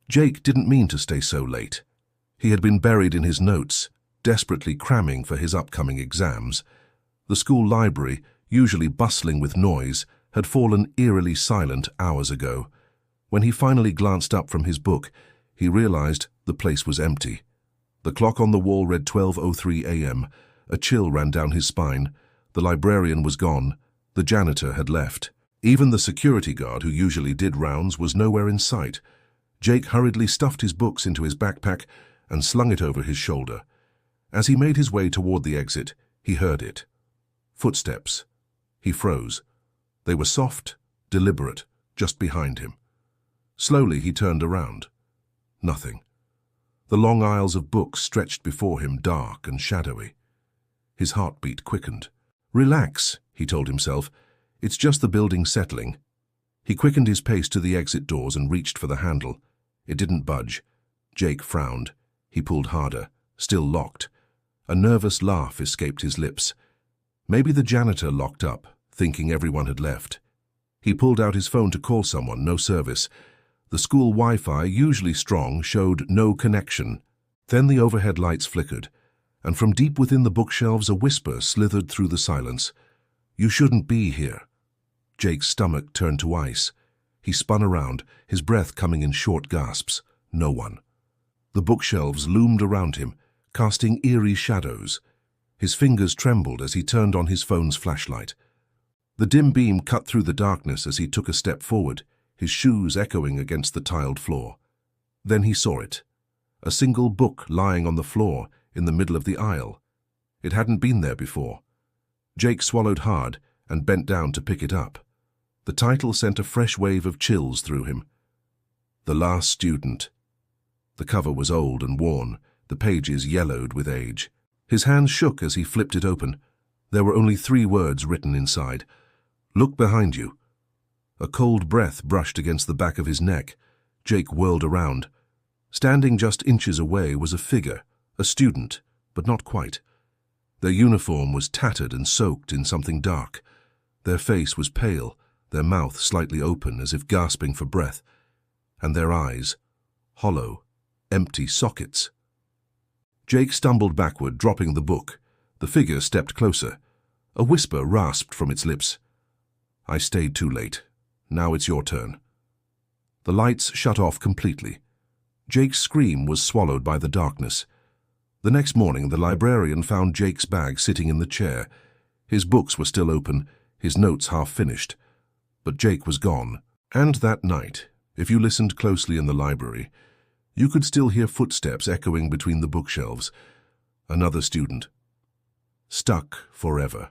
Jake didn't mean to stay so late. He had been buried in his notes, desperately cramming for his upcoming exams. The school library, usually bustling with noise, had fallen eerily silent hours ago. When he finally glanced up from his book, he realized the place was empty. The clock on the wall read 12:03 a.m. A chill ran down his spine. The librarian was gone. The janitor had left. Even the security guard who usually did rounds was nowhere in sight. Jake hurriedly stuffed his books into his backpack and slung it over his shoulder. As he made his way toward the exit, he heard it. Footsteps. He froze. They were soft, deliberate, just behind him. Slowly he turned around. Nothing. The long aisles of books stretched before him, dark and shadowy. His heartbeat quickened. "Relax," he told himself. "It's just the building settling." He quickened his pace to the exit doors and reached for the handle. It didn't budge. Jake frowned. He pulled harder, still locked. A nervous laugh escaped his lips. Maybe the janitor locked up, thinking everyone had left. He pulled out his phone to call someone, no service. The school Wi-Fi, usually strong, showed no connection. Then the overhead lights flickered, and from deep within the bookshelves a whisper slithered through the silence. "You shouldn't be here." Jake's stomach turned to ice. He spun around, his breath coming in short gasps. No one. The bookshelves loomed around him, casting eerie shadows. His fingers trembled as he turned on his phone's flashlight. The dim beam cut through the darkness as he took a step forward, his shoes echoing against the tiled floor. Then he saw it. A single book lying on the floor in the middle of the aisle. It hadn't been there before. Jake swallowed hard and bent down to pick it up. The title sent a fresh wave of chills through him. The Last Student. The cover was old and worn, the pages yellowed with age. His hands shook as he flipped it open. There were only 3 words written inside. "Look behind you." A cold breath brushed against the back of his neck. Jake whirled around. Standing just inches away was a figure, a student, but not quite. Their uniform was tattered and soaked in something dark. Their face was pale, their mouth slightly open as if gasping for breath, and their eyes, hollow, empty sockets. Jake stumbled backward, dropping the book. The figure stepped closer. A whisper rasped from its lips. "I stayed too late. Now it's your turn." The lights shut off completely. Jake's scream was swallowed by the darkness. The next morning, the librarian found Jake's bag sitting in the chair. His books were still open, his notes half finished. But Jake was gone. And that night, if you listened closely in the library, you could still hear footsteps echoing between the bookshelves. Another student. Stuck forever.